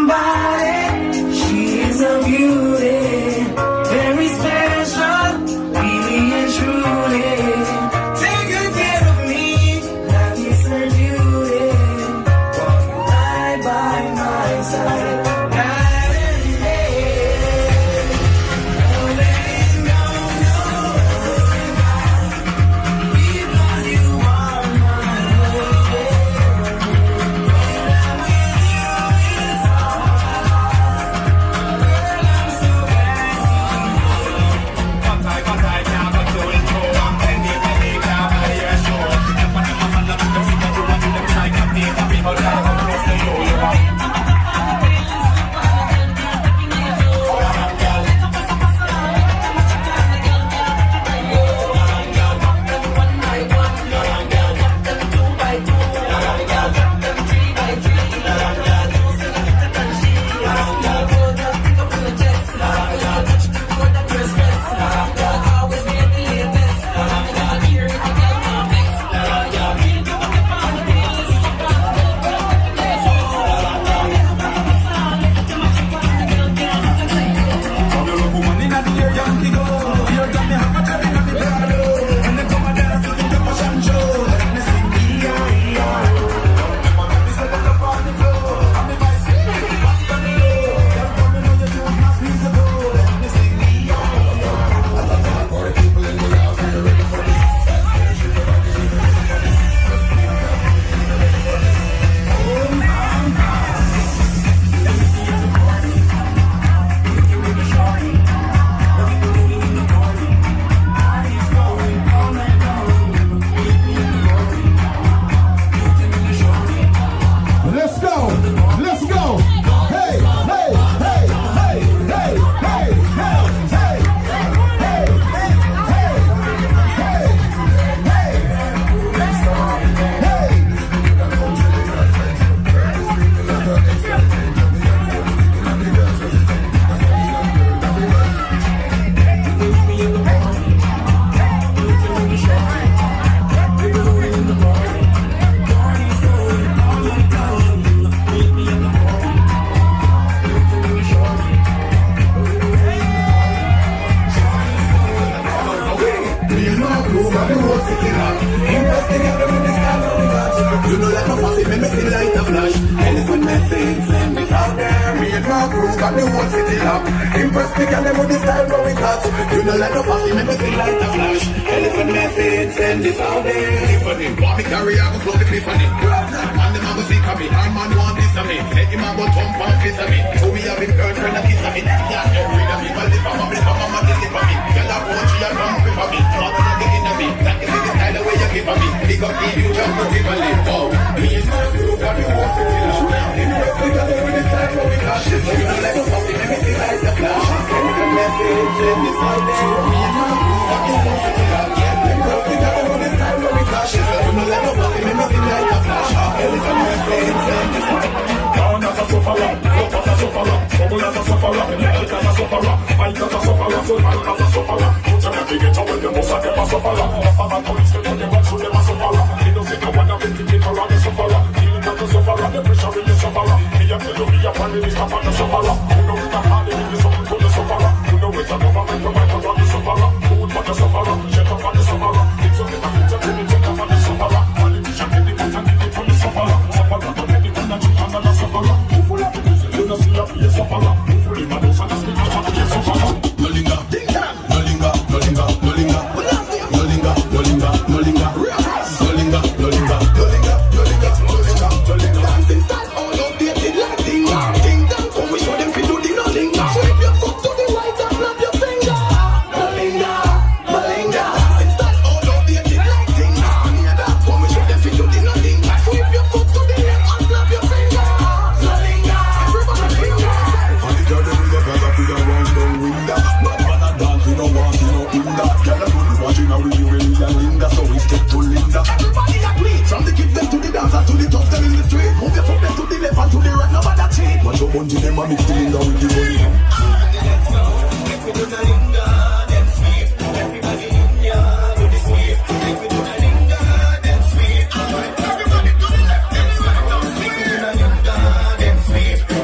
somebody. She is a beauty, very special, really and truly. Take good care of me, that is her duty. Walking right by my side, night and day. No letting go, because you are my lady.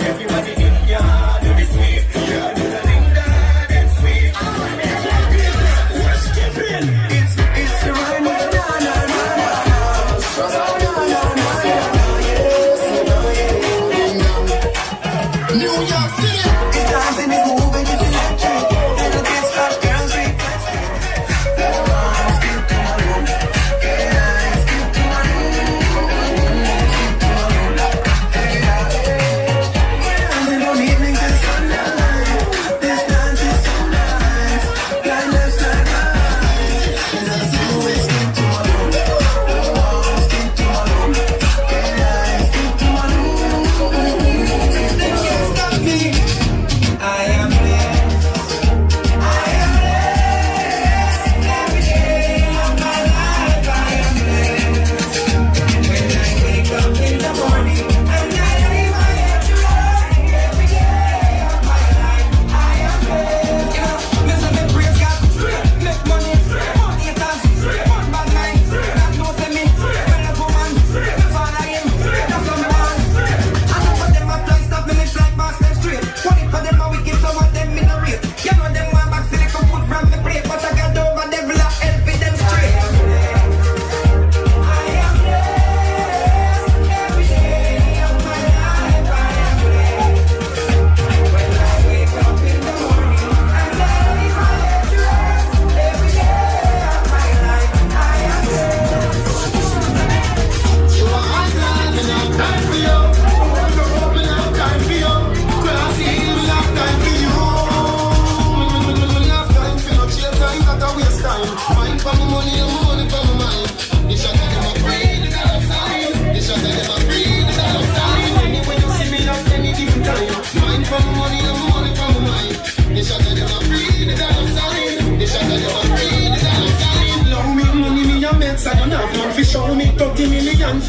Everybody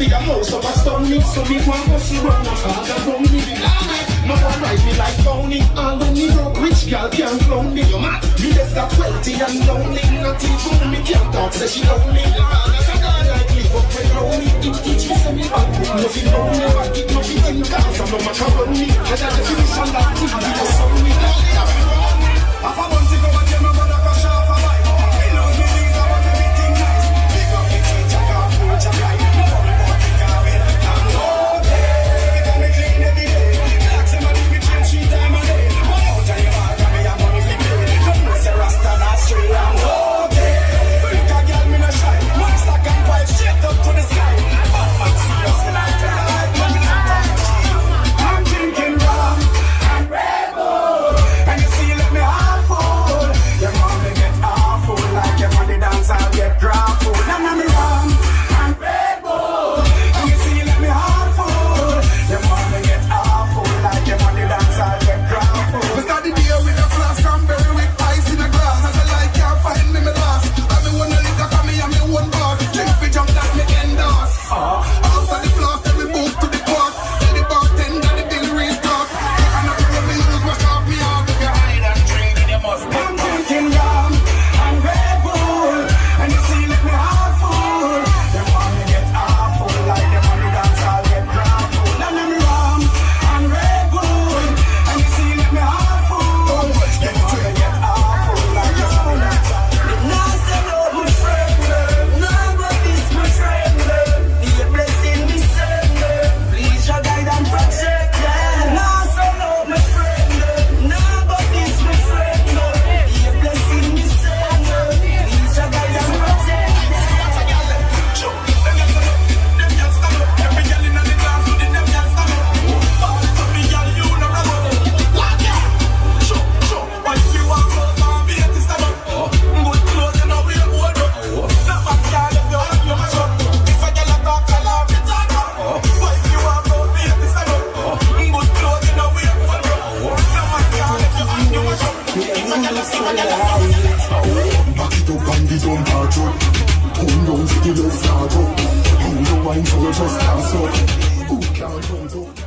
see a house up a stone me, so me want to see run a father run me. No one ride me like Tony. All the Negro rich girl can't clone me. You mad? Me just got wealthy and lonely. Not even me can't talk, say she lonely. Like live up with lonely. It teach me say me bad, but nothing lonely. I get nothing in cars, I'm no macaroni. And I finish on that TV, you saw me. Half a month ago, I tell my brother cash off a bike. He knows me things, I want everything nice. Big up the teacher, God, future guy. No worry about the car, I'm okay. Because me clean every day. Like somebody we change 3 times a day. Money out of your heart, and me have money for pay. Don't know say Rasta not straight, I'm okay. Look a girl, me no shy. One stack and pipe straight up to the sky. Batman serious, me like to die. I'm drinking rum and Red Bull. And you see, let me half full. Your mom they get awful. Like your money dance, I'll get grappled. Now me rum and Red Bull. And you see, let me half full. Your mom they get awful. Like your money dance, I'll get grappled. We start the day with a flask, cranberry with ice in a glass. As I like, can't find me last. I me wanna liquor, come me and me one boss. Drink for jump that me endorse. After the flask, then we move to the court. Tell the bartender the bill restart. And I feel me use wash off me out. If you hide and drink, then you must. I'm drinking rum and Red Bull. And you see, let me half full. They want me get awful. Like the money dance, I'll get grappled. Now let me rum and Red Bull. And you see, let me half full. They want me get awful. Like the money dance, I'll get grappled. Now stand up, my friend. Now but this, my friend. Be a blessing, me sender. Please your guide and protect. Now stand up, my friend. Now but this, my friend. Be a blessing, me sender. Please your guide and protect. Back it up and the dump part up. Turn down to the left start up. Hold the wine so you just dance up. Who can't count up?